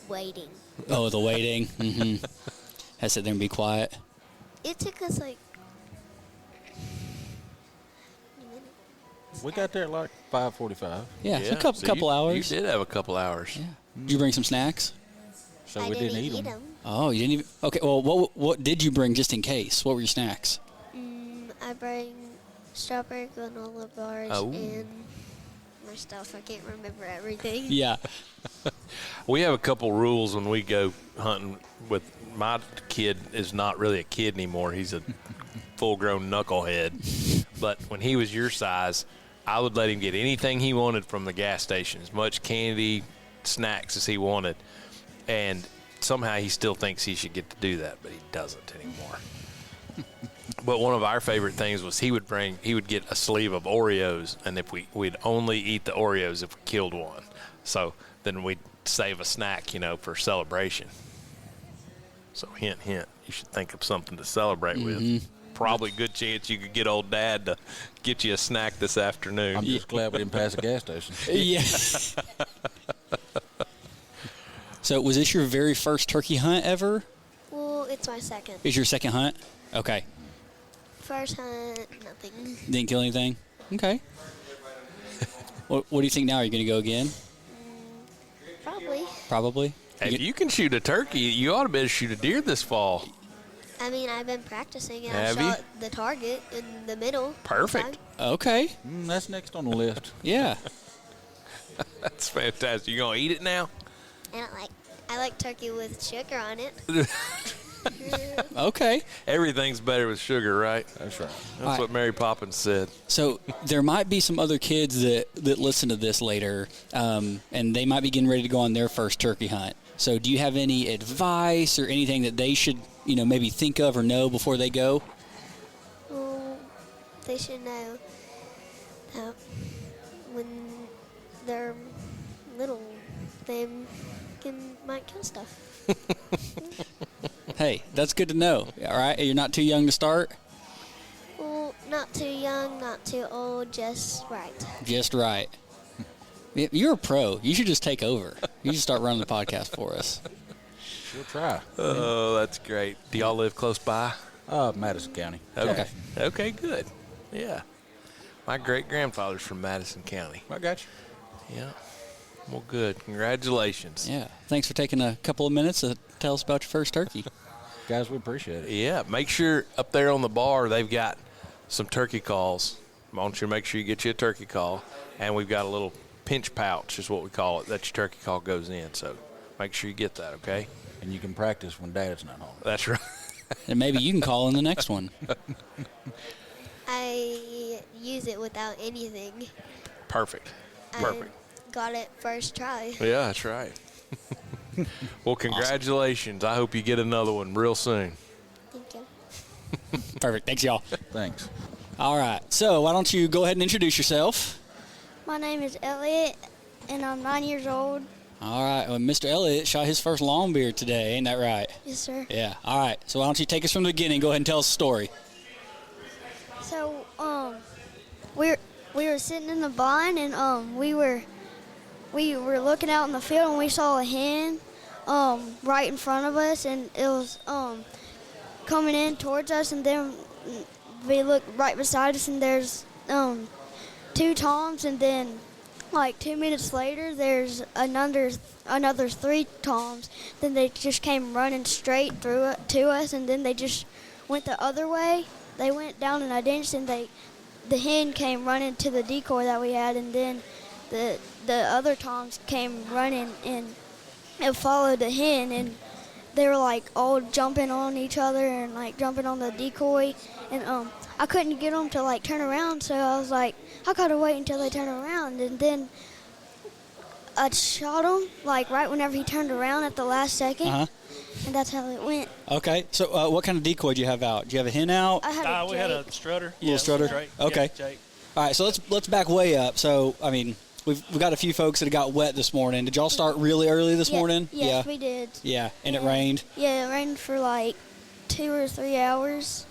[SPEAKER 1] Waiting.
[SPEAKER 3] Oh, the waiting. Mm-hmm. Had to sit there and be quiet.
[SPEAKER 1] It took us like
[SPEAKER 6] We got there at like 5:45.
[SPEAKER 3] Yeah, so a couple hours.
[SPEAKER 9] You did have a couple hours.
[SPEAKER 3] Yeah. Did you bring some snacks?
[SPEAKER 6] So
[SPEAKER 1] I
[SPEAKER 6] we
[SPEAKER 1] didn't
[SPEAKER 6] eat
[SPEAKER 1] eat
[SPEAKER 6] them.
[SPEAKER 1] them.
[SPEAKER 3] Oh, you didn't even. Okay, well, what did you bring just in case? What were your snacks?
[SPEAKER 1] I bring strawberry granola bars
[SPEAKER 9] Oh.
[SPEAKER 1] and more stuff. I can't remember everything.
[SPEAKER 3] Yeah.
[SPEAKER 9] We have a couple rules when we go hunting with my kid is not really a kid anymore. He's a full-grown knucklehead. But when he was your size, I would let him get anything he wanted from the gas station, as much candy, snacks as he wanted. And somehow he still thinks he should get to do that, but he doesn't anymore. But one of our favorite things was he would get a sleeve of Oreos, and if we'd only eat the Oreos if we killed one. So then we'd save a snack, for celebration. So hint, hint, you should think of something to celebrate with. Probably a good chance you could get old Dad to get you a snack this afternoon.
[SPEAKER 6] I'm just glad we didn't pass a gas station.
[SPEAKER 3] Yeah. So was this your very first turkey hunt ever?
[SPEAKER 1] Well, it's my second.
[SPEAKER 3] Is your second hunt? Okay.
[SPEAKER 1] First hunt, nothing.
[SPEAKER 3] Didn't kill anything? Okay. What do you think now? Are you going to go again?
[SPEAKER 1] Probably.
[SPEAKER 3] Probably.
[SPEAKER 9] If you can shoot a turkey, you ought to be able to shoot a deer this fall.
[SPEAKER 1] I mean, I've been practicing, and
[SPEAKER 9] Have
[SPEAKER 1] I
[SPEAKER 9] you?
[SPEAKER 1] shot the target in the middle.
[SPEAKER 9] Perfect.
[SPEAKER 3] Okay.
[SPEAKER 6] That's next on the list.
[SPEAKER 3] Yeah.
[SPEAKER 9] That's fantastic. You going to eat it now?
[SPEAKER 1] And I like turkey with sugar on it.
[SPEAKER 3] Okay.
[SPEAKER 9] Everything's better with sugar, right?
[SPEAKER 6] That's right.
[SPEAKER 9] That's what Mary Poppins said.
[SPEAKER 3] So there might be some other kids that listen to this later, and they might be getting ready to go on their first turkey hunt. So do you have any advice or anything that they should, maybe think of or know before they go?
[SPEAKER 1] Well, they should know that when they're little, they might kill stuff.
[SPEAKER 3] Hey, that's good to know. All right, you're not too young to start?
[SPEAKER 1] Well, not too young, not too old, just right.
[SPEAKER 3] Just right. You're a pro. You should just take over. You should start running the podcast for us.
[SPEAKER 6] We'll try.
[SPEAKER 9] Oh, that's great. Do y'all live close by?
[SPEAKER 6] Madison County.
[SPEAKER 9] Okay. Okay, good. Yeah. My great-grandfather's from Madison County.
[SPEAKER 6] I got you.
[SPEAKER 9] Yeah. Well, good. Congratulations.
[SPEAKER 3] Yeah. Thanks for taking a couple of minutes to tell us about your first turkey.
[SPEAKER 6] Guys, we appreciate it.
[SPEAKER 9] Yeah. Make sure up there on the bar they've got some turkey calls. Why don't you make sure you get you a turkey call? And we've got a little pinch pouch is what we call it that your turkey call goes in. So make sure you get that, okay?
[SPEAKER 6] And you can practice when Dad's not home.
[SPEAKER 9] That's right.
[SPEAKER 3] And maybe you can call in the next one.
[SPEAKER 1] I use it without anything.
[SPEAKER 9] Perfect. Perfect.
[SPEAKER 1] I got it first try.
[SPEAKER 9] Yeah, that's right. Well, congratulations. I hope you get another one real soon.
[SPEAKER 1] Thank you.
[SPEAKER 3] Perfect. Thanks, y'all.
[SPEAKER 6] Thanks.
[SPEAKER 3] All right. So why don't you go ahead and introduce yourself?
[SPEAKER 4] My name is Elliot, and I'm 9 years old.
[SPEAKER 3] All right. Well, Mr. Elliott shot his first long beard today. Ain't that right?
[SPEAKER 4] Yes, sir.
[SPEAKER 3] Yeah. All right. So why don't you take us from the beginning? Go ahead and tell us a story.
[SPEAKER 4] So, we were sitting in the blind, and we were looking out in the field, and we saw a hen right in front of us, and it was coming in towards us, and then we looked right beside us, and there's 2 toms, and then like 2 minutes later there's another 3 toms. Then they just came running straight through it to us, and then they just went the other way. They went down in a ditch, and the hen came running to the decoy that we had, and then the other toms came running and followed the hen, and they were like all jumping on each other and like jumping on the decoy, and I couldn't get them to like turn around, so I was like, I gotta wait until they turn around, and then I shot him like right whenever he turned around at the last second, and that's how it went.
[SPEAKER 3] Okay. So what kind of decoy do you have out? Do you have a hen out?
[SPEAKER 4] I had
[SPEAKER 10] We had a strutter.
[SPEAKER 3] Little strutter?
[SPEAKER 10] Drake.
[SPEAKER 3] Okay.
[SPEAKER 10] Yeah, Jake.
[SPEAKER 3] All right. So let's back way up. So I mean, we've got a few folks that got wet this morning. Did y'all start really early this morning?
[SPEAKER 4] Yes, we did.
[SPEAKER 3] Yeah. And it rained.
[SPEAKER 4] Yeah, it rained for like 2 or 3 hours.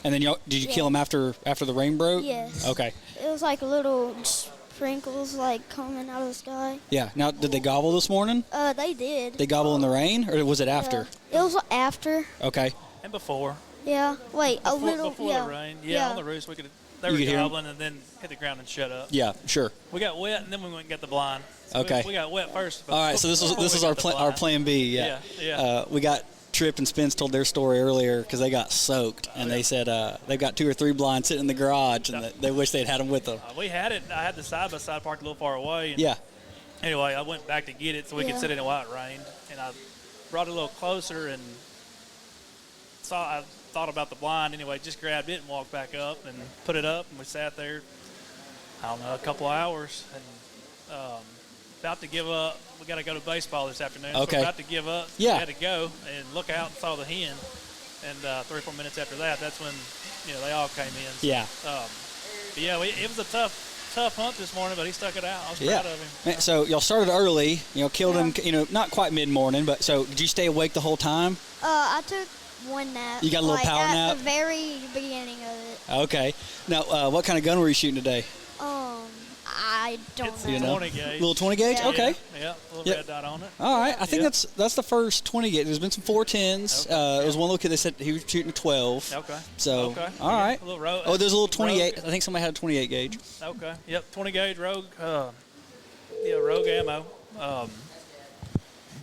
[SPEAKER 3] And then did you kill them after the rain broke?
[SPEAKER 4] Yes.
[SPEAKER 3] Okay.
[SPEAKER 4] It was like little sprinkles like coming out of the sky.
[SPEAKER 3] Yeah. Now, did they gobble this morning?
[SPEAKER 4] They did.
[SPEAKER 3] They gobble in the rain, or was it after?
[SPEAKER 4] It was after.
[SPEAKER 3] Okay.
[SPEAKER 10] And before.
[SPEAKER 4] Yeah. Wait, a little.
[SPEAKER 10] Before
[SPEAKER 4] Yeah.
[SPEAKER 10] the rain. Yeah, on the roost, they
[SPEAKER 3] You
[SPEAKER 10] were
[SPEAKER 3] could hear 'em?
[SPEAKER 10] gobbling and then hit the ground and shut up.
[SPEAKER 3] Yeah. Sure.
[SPEAKER 10] We got wet and then we went and got the blind. So
[SPEAKER 3] Okay.
[SPEAKER 10] We got wet first.
[SPEAKER 3] All right. So this is our plan B. Yeah.
[SPEAKER 10] Yeah.
[SPEAKER 3] We got Trip and Spence told their story earlier because they got soaked, and they said they've got 2 or 3 blinds sitting in the garage, and they wish they'd had them with them.
[SPEAKER 10] We had it. I had the side by side parked a little far away. And
[SPEAKER 3] Yeah.
[SPEAKER 10] Anyway, I went back to get it so we could sit in it while it rained, and I brought it a little closer and I thought about the blind. Anyway, just grabbed it and walked back up and put it up, and we sat there. I don't know, a couple hours, and about to give up. We got to go to baseball this afternoon.
[SPEAKER 3] Okay.
[SPEAKER 10] So about to give up.
[SPEAKER 3] Yeah.
[SPEAKER 10] We had to go and look out and saw the hen. And 3 or 4 minutes after that, that's when they all came in. So,
[SPEAKER 3] Yeah.
[SPEAKER 10] But yeah, it was a tough hunt this morning, but he stuck it out. I was proud of him.
[SPEAKER 3] Man, so y'all started early. Killed him. Not quite mid morning, but so did you stay awake the whole time?
[SPEAKER 4] I took one nap.
[SPEAKER 3] You got a little power
[SPEAKER 4] at
[SPEAKER 3] nap?
[SPEAKER 4] At the very beginning of it.
[SPEAKER 3] Okay. Now, what kind of gun were you shooting today?
[SPEAKER 4] I don't
[SPEAKER 10] It's
[SPEAKER 4] know.
[SPEAKER 10] a 20 gauge.
[SPEAKER 3] Little 20 gauge.
[SPEAKER 4] Yeah.
[SPEAKER 3] Okay.
[SPEAKER 10] Yeah, a little red dot on it.
[SPEAKER 3] All right, I think that's the first 20 gauge. There's been some 410s.
[SPEAKER 10] Okay.
[SPEAKER 3] There was one little kid that said he was shooting a 12.
[SPEAKER 10] Okay.
[SPEAKER 3] So,
[SPEAKER 10] okay.
[SPEAKER 3] all right.
[SPEAKER 10] A little
[SPEAKER 3] There's a little
[SPEAKER 10] Rogue.
[SPEAKER 3] 28. I think somebody had a 28 gauge.
[SPEAKER 10] Okay. Yep. 20 gauge Rogue. Rogue ammo.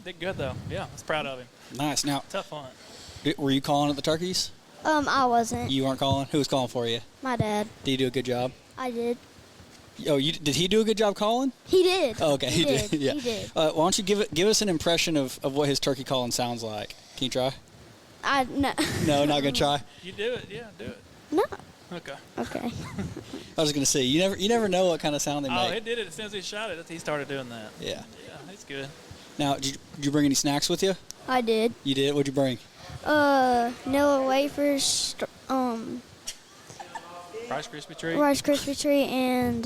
[SPEAKER 10] Did good though. Yeah, I was proud of him.
[SPEAKER 3] Nice. Now,
[SPEAKER 10] Tough hunt.
[SPEAKER 3] were you calling at the turkeys?
[SPEAKER 4] I wasn't.
[SPEAKER 3] You weren't calling? Who was calling for you?
[SPEAKER 4] My dad.
[SPEAKER 3] Did he do a good job?
[SPEAKER 4] I did.
[SPEAKER 3] Oh, did he do a good job calling?
[SPEAKER 4] He did.
[SPEAKER 3] Oh, okay, he did. Yeah.
[SPEAKER 4] He did.
[SPEAKER 3] Why don't you give us an impression of what his turkey calling sounds like? Can you try?
[SPEAKER 4] No.
[SPEAKER 3] No, not gonna try.
[SPEAKER 10] You do it. Yeah, do it.
[SPEAKER 4] No.
[SPEAKER 10] Okay.
[SPEAKER 4] Okay.
[SPEAKER 3] I was gonna say you never know what kind of sound they
[SPEAKER 10] Oh,
[SPEAKER 3] make.
[SPEAKER 10] he did it as soon as he shot it. He started doing that.
[SPEAKER 3] Yeah.
[SPEAKER 10] Yeah, he's good.
[SPEAKER 3] Now, did you bring any snacks with you?
[SPEAKER 4] I did.
[SPEAKER 3] You did. What'd you bring?
[SPEAKER 4] Vanilla wafers,
[SPEAKER 10] Rice Krispie treat.
[SPEAKER 4] Rice Krispie treat, and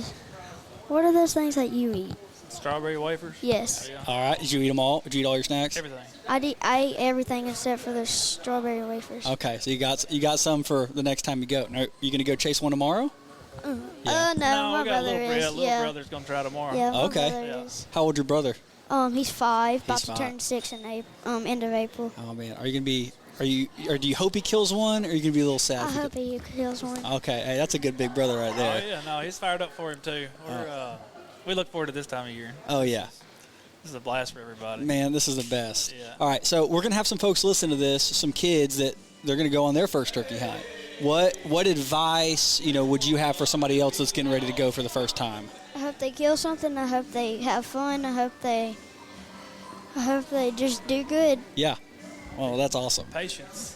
[SPEAKER 4] what are those things that you eat?
[SPEAKER 10] Strawberry wafers.
[SPEAKER 4] Yes.
[SPEAKER 10] Oh, yeah.
[SPEAKER 3] All right. Did you eat them all? Did you eat all your snacks?
[SPEAKER 10] Everything.
[SPEAKER 4] I ate everything except for the strawberry wafers.
[SPEAKER 3] Okay, so you got some for the next time you go. Now, you gonna go chase one tomorrow?
[SPEAKER 4] No,
[SPEAKER 10] No,
[SPEAKER 4] my
[SPEAKER 10] we got
[SPEAKER 4] brother
[SPEAKER 10] little
[SPEAKER 4] is.
[SPEAKER 10] Little brother's gonna try tomorrow.
[SPEAKER 4] Yeah, my
[SPEAKER 3] Okay.
[SPEAKER 4] brother
[SPEAKER 10] Yeah.
[SPEAKER 4] is.
[SPEAKER 3] How old's your brother?
[SPEAKER 4] He's 5, about
[SPEAKER 3] He's
[SPEAKER 4] to
[SPEAKER 3] 5.
[SPEAKER 4] turn 6 in end of April.
[SPEAKER 3] Oh man, are you gonna be? Or do you hope he kills one, or are you gonna be a little sad?
[SPEAKER 4] I
[SPEAKER 3] if he
[SPEAKER 4] hope he kills one.
[SPEAKER 3] Okay, hey, that's a good big brother right
[SPEAKER 10] Oh
[SPEAKER 3] there.
[SPEAKER 10] yeah, no, he's fired up for him too. We look forward to this time of year.
[SPEAKER 3] Oh yeah,
[SPEAKER 10] This is a blast for everybody.
[SPEAKER 3] man, this is the best.
[SPEAKER 10] Yeah.
[SPEAKER 3] All right, so we're gonna have some folks listen to this, some kids that they're gonna go on their first turkey hunt. What advice would you have for somebody else that's getting ready to go for the first time?
[SPEAKER 4] I hope they kill something. I hope they have fun. I hope they just do good.
[SPEAKER 3] Yeah. Well, that's awesome.
[SPEAKER 10] Patience.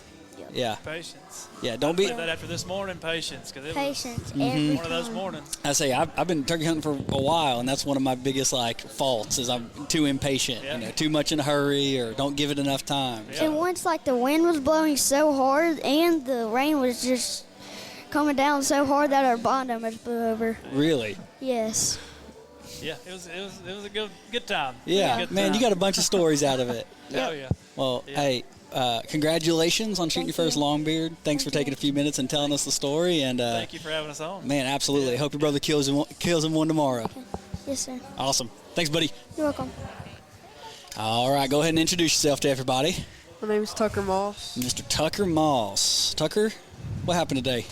[SPEAKER 3] Yeah.
[SPEAKER 10] Patience.
[SPEAKER 3] Yeah. Don't be.
[SPEAKER 10] Said that after this morning, patience, because it
[SPEAKER 4] Patience.
[SPEAKER 10] was
[SPEAKER 4] Every
[SPEAKER 10] one of those
[SPEAKER 4] time.
[SPEAKER 10] mornings.
[SPEAKER 3] I say I've been turkey hunting for a while, and that's one of my biggest faults is I'm too impatient.
[SPEAKER 10] Yeah.
[SPEAKER 3] Too much in a hurry, or don't give it enough time.
[SPEAKER 10] Yeah.
[SPEAKER 4] And once the wind was blowing so hard and the rain was just coming down so hard that our bond almost blew over.
[SPEAKER 3] Really?
[SPEAKER 4] Yes.
[SPEAKER 10] Yeah, it was a good time.
[SPEAKER 3] Yeah,
[SPEAKER 10] Good
[SPEAKER 3] man,
[SPEAKER 10] time.
[SPEAKER 3] you got a bunch of stories out of it.
[SPEAKER 10] Oh yeah.
[SPEAKER 3] Well,
[SPEAKER 10] Yeah.
[SPEAKER 3] hey, congratulations on shooting
[SPEAKER 4] Thank
[SPEAKER 3] your first
[SPEAKER 4] you.
[SPEAKER 3] longbeard. Thanks for taking a few minutes and telling us the story. And
[SPEAKER 10] Thank you for having us on.
[SPEAKER 3] man, absolutely. Hope your brother kills him one tomorrow.
[SPEAKER 4] Yes, sir.
[SPEAKER 3] Awesome. Thanks, buddy.
[SPEAKER 4] You're welcome.
[SPEAKER 3] All right, go ahead and introduce yourself to everybody.
[SPEAKER 11] My name is Tucker Moss.
[SPEAKER 3] Mr. Tucker Moss. Tucker, what happened today?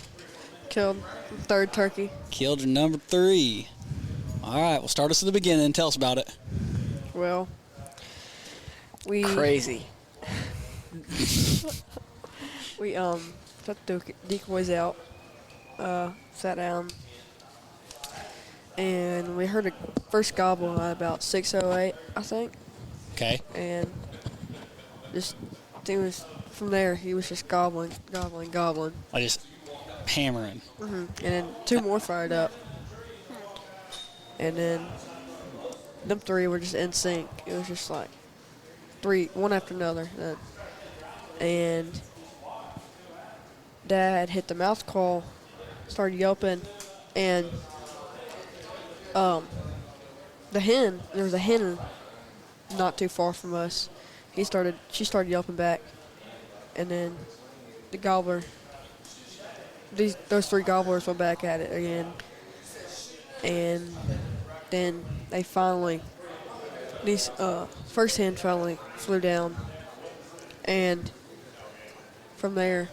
[SPEAKER 11] Killed third turkey.
[SPEAKER 3] Killed your number 3. All right, well, start us at the beginning and tell us about it.
[SPEAKER 11] Well, we
[SPEAKER 8] Crazy.
[SPEAKER 11] we took the decoys out, sat down, and we heard a first gobble at about 6:08, I think,
[SPEAKER 3] Okay.
[SPEAKER 11] and just it was from there. He was just gobbling.
[SPEAKER 3] I just hammering.
[SPEAKER 11] And then 2 more fired up. And then them 3 were just in sync. It was just like 3, one after another. And Dad hit the mouth call, started yelping, and there was a hen not too far from us. She started yelping back, and then the gobbler, those 3 gobblers went back at it again. And then they finally, first hen finally flew down, and from there,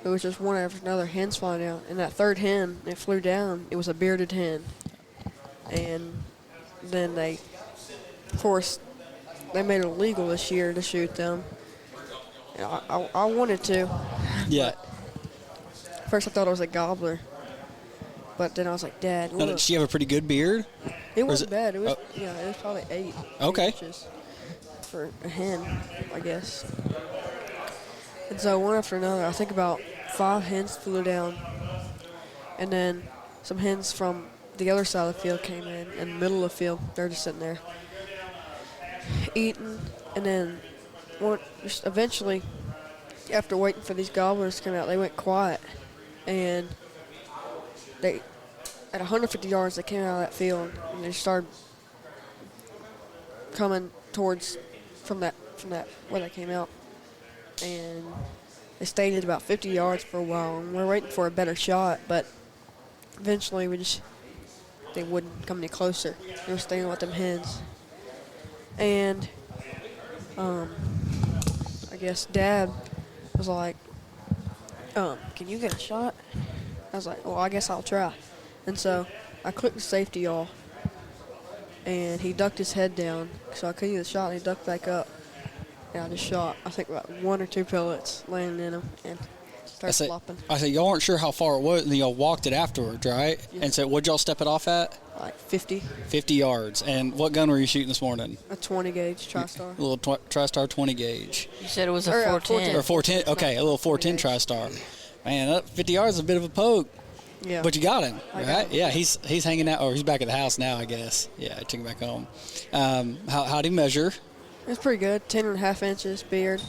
[SPEAKER 11] it was just one after another hens flying down. And that third hen, it flew down. It was a bearded hen, and then they, of course, they made it illegal this year to shoot them. And I wanted to.
[SPEAKER 3] Yeah.
[SPEAKER 11] First, I thought it was a gobbler. But then I was like, Dad,
[SPEAKER 3] Now,
[SPEAKER 11] look.
[SPEAKER 3] does she have a pretty good beard?
[SPEAKER 11] It
[SPEAKER 3] or is
[SPEAKER 11] wasn't bad. It was,
[SPEAKER 3] oh.
[SPEAKER 11] it was probably 8
[SPEAKER 3] Okay.
[SPEAKER 11] inches for a hen, I guess. And so one after another, I think about 5 hens flew down. And then some hens from the other side of the field came in the middle of the field. They're just sitting there eating. And then just eventually, after waiting for these gobblers to come out, they went quiet. And they, at 150 yards, they came out of that field, and they started coming towards from that where they came out, and they stayed at about 50 yards for a while, and we're waiting for a better shot, but eventually they wouldn't come any closer. They were staying with them hens, And I guess Dad was like, can you get a shot? I was like, well, I guess I'll try. And so I clicked the safety off, and he ducked his head down so I couldn't get the shot, and he ducked back up. And I just shot, I think, about 1 or 2 pellets landing in him and started flopping.
[SPEAKER 3] I said, y'all weren't sure how far it was, and y'all walked it afterwards, right?
[SPEAKER 11] Yeah.
[SPEAKER 3] And so what'd y'all step it off at?
[SPEAKER 11] Like 50.
[SPEAKER 3] 50 yards. And what gun were you shooting this morning?
[SPEAKER 11] A 20 gauge TriStar.
[SPEAKER 3] A little TriStar 20 gauge.
[SPEAKER 8] You said it was a 410.
[SPEAKER 3] Or 410. Okay, a little 410 TriStar. Man, 50 yards is a bit of a poke.
[SPEAKER 11] Yeah.
[SPEAKER 3] But you got him,
[SPEAKER 11] I
[SPEAKER 3] right?
[SPEAKER 11] got him.
[SPEAKER 3] Yeah, he's hanging out, or he's back at the house now, I guess. Yeah, I took him back home. How'd he measure?
[SPEAKER 11] It's pretty good. 10.5 inches, beard.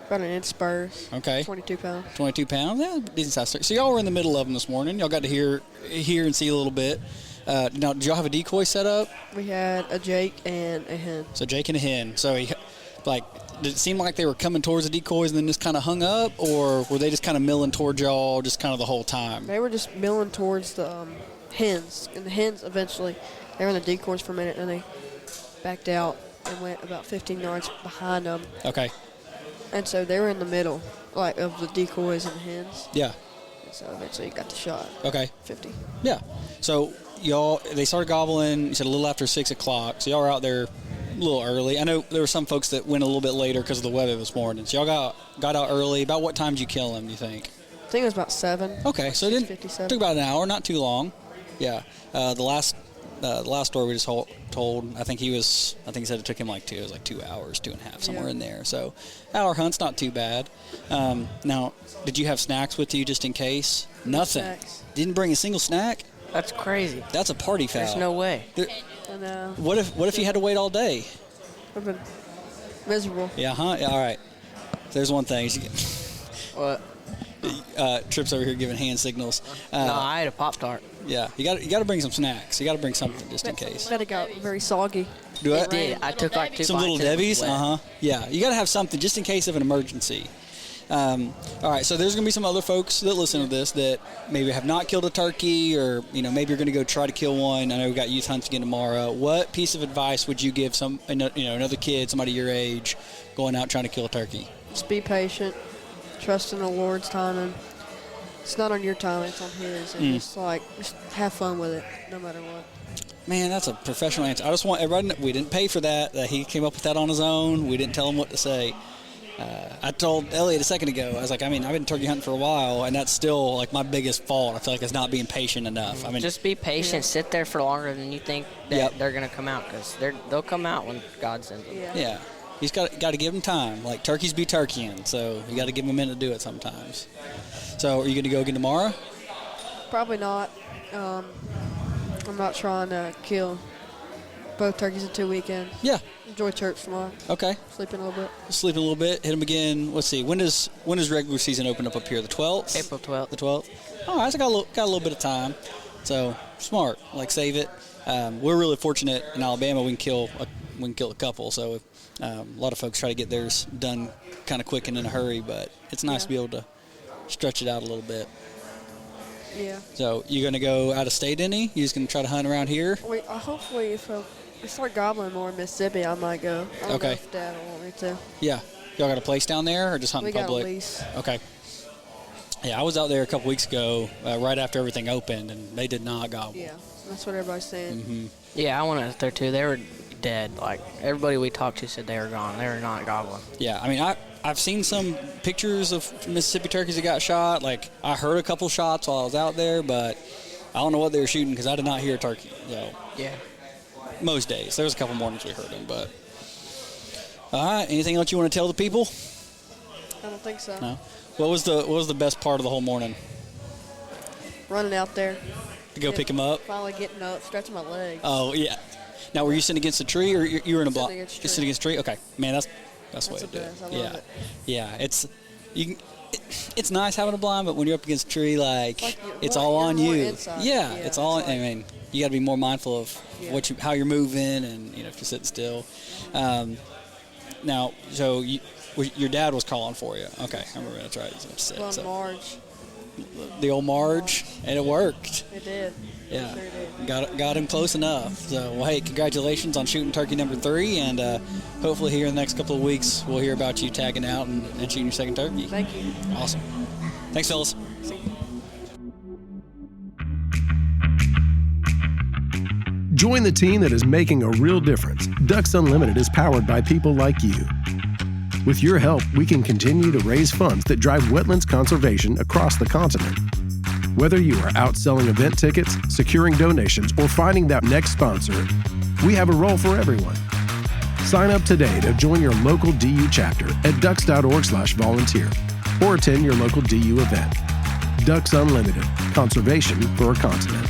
[SPEAKER 11] About an inch spurs.
[SPEAKER 3] Okay.
[SPEAKER 11] 22 pounds.
[SPEAKER 3] 22 pounds. Yeah, decent size. So y'all were in the middle of them this morning. Y'all got to hear and see a little bit. Now, did y'all have a decoy set up?
[SPEAKER 11] We had a Jake and a hen.
[SPEAKER 3] So Jake and a hen. So did it seem like they were coming towards the decoys and then just kind of hung up, or were they just kind of milling towards y'all just kind of the whole time?
[SPEAKER 11] They were just milling towards the hens, and the hens eventually, they were in the decoys for a minute, and they backed out and went about 15 yards behind them.
[SPEAKER 3] Okay.
[SPEAKER 11] And so they were in the middle, like, of the decoys and the hens.
[SPEAKER 3] Yeah.
[SPEAKER 11] And so eventually you got the shot.
[SPEAKER 3] Okay.
[SPEAKER 11] 50.
[SPEAKER 3] Yeah. So they started gobbling, you said a little after 6 o'clock, so y'all were out there a little early. I know there were some folks that went a little bit later because of the weather this morning. So y'all got out early. About what time did you kill him, do you think?
[SPEAKER 11] I think it was about 7.
[SPEAKER 3] Okay, so it took about an hour, not too long. Yeah. The last story we just told, I think he said it took him like 2 hours, 2.5, somewhere in there. So hour hunt's not too bad. Now, did you have snacks with you just in case? Nothing.
[SPEAKER 11] Snacks.
[SPEAKER 3] Didn't bring a single snack?
[SPEAKER 8] That's crazy.
[SPEAKER 3] That's a party foul.
[SPEAKER 8] There's no way.
[SPEAKER 11] I know.
[SPEAKER 3] What if you had to wait all day?
[SPEAKER 11] Would have been miserable.
[SPEAKER 3] Yeah, huh? Yeah, all right. There's one thing.
[SPEAKER 8] What?
[SPEAKER 3] Tripp's over here giving hand signals.
[SPEAKER 8] No, I had a Pop-Tart.
[SPEAKER 3] Yeah, you got to bring some snacks. You got to bring something just in case.
[SPEAKER 11] But it got very soggy.
[SPEAKER 3] Do
[SPEAKER 8] It did. I took like 2
[SPEAKER 3] some
[SPEAKER 8] bites
[SPEAKER 3] little
[SPEAKER 8] and it was
[SPEAKER 3] Debbie's.
[SPEAKER 8] wet.
[SPEAKER 3] Yeah, you got to have something just in case of an emergency. All right, so there's going to be some other folks that listen to this that maybe have not killed a turkey, or maybe you're going to go try to kill one. I know we got youth hunts again tomorrow. What piece of advice would you give another kid, somebody your age, going out trying to kill a turkey?
[SPEAKER 11] Just be patient. Trust in the Lord's timing. It's not on your time, it's on His. And just have fun with it, no matter what.
[SPEAKER 3] Man, that's a professional answer. I just want everybody to know we didn't pay for that. He came up with that on his own. We didn't tell him what to say. I told Elliot a second ago, I was like, I've been turkey hunting for a while, and that's still like my biggest fault. I feel like it's not being patient enough.
[SPEAKER 8] Just be patient.
[SPEAKER 11] Yeah.
[SPEAKER 8] Sit there for longer than you think that they're going to come out, because they'll come out when God sends them.
[SPEAKER 3] Yeah. He's got to give them time. Like turkeys be turkeying, so you got to give them a minute to do it sometimes. So are you going to go again tomorrow?
[SPEAKER 11] Probably not. I'm not trying to kill both turkeys in 2 weekends.
[SPEAKER 3] Yeah.
[SPEAKER 11] Enjoy church tomorrow.
[SPEAKER 3] Okay.
[SPEAKER 11] Sleeping a little bit.
[SPEAKER 3] Sleeping a little bit. Hit them again. Let's see. When does regular season open up here? The 12th?
[SPEAKER 8] April 12th.
[SPEAKER 3] The 12th. All right. So got a little bit of time. So smart. Save it. We're really fortunate in Alabama. We can kill a couple. So a lot of folks try to get theirs done kind of quick and in a hurry, but it's nice to be able to stretch it out a little bit.
[SPEAKER 11] Yeah.
[SPEAKER 3] So you going to go out of state any? You just going to try to hunt around here?
[SPEAKER 11] Hopefully, if we start gobbling more in Mississippi, I might go. I don't know if Dad will want me to.
[SPEAKER 3] Yeah. Y'all got a place down there or just hunting public?
[SPEAKER 11] We got a lease.
[SPEAKER 3] Okay. Yeah, I was out there a couple weeks ago right after everything opened, and they did not gobble.
[SPEAKER 11] Yeah, that's what everybody's saying.
[SPEAKER 3] Mm-hmm.
[SPEAKER 8] Yeah, I went out there too. They were dead. Like, everybody we talked to said they were gone. They were not gobbling.
[SPEAKER 3] Yeah, I've seen some pictures of Mississippi turkeys that got shot. Like, I heard a couple shots while I was out there, but I don't know what they were shooting because I did not hear a turkey. So
[SPEAKER 8] yeah.
[SPEAKER 3] Most days. There was a couple mornings we heard them, but. All right, anything else you want to tell the people?
[SPEAKER 11] I don't think so.
[SPEAKER 3] No. What was the best part of the whole morning?
[SPEAKER 11] Running out there.
[SPEAKER 3] To go pick him up?
[SPEAKER 11] Finally getting up, stretching my legs.
[SPEAKER 3] Oh, yeah. Now, were you sitting against a tree, or you were in a block?
[SPEAKER 11] Sitting against a tree.
[SPEAKER 3] You're sitting against a tree? Okay. Man, that's the way to do it.
[SPEAKER 11] I love it.
[SPEAKER 3] Yeah, it's nice having a blind, but when you're up against a tree, it's all on you. Yeah, it's all. You got to be more mindful of how you're moving, and if you're sitting still. Now, so your dad was calling for you. Okay, I remember that's right. That's what you said.
[SPEAKER 11] Marge.
[SPEAKER 3] The old Marge, and it worked.
[SPEAKER 11] It did.
[SPEAKER 3] Yeah, got him close enough. So, well, hey, congratulations on shooting turkey number 3, and hopefully here in the next couple of weeks we'll hear about you tagging out and shooting your second turkey.
[SPEAKER 11] Thank you.
[SPEAKER 3] Awesome. Thanks, fellas.
[SPEAKER 12] Join the team that is making a real difference. Ducks Unlimited is powered by people like you. With your help, we can continue to raise funds that drive wetlands conservation across the continent. Whether you are out selling event tickets, securing donations, or finding that next sponsor, we have a role for everyone. Sign up today to join your local DU chapter at ducks.org/volunteer or attend your local DU event. Ducks Unlimited, conservation for a continent.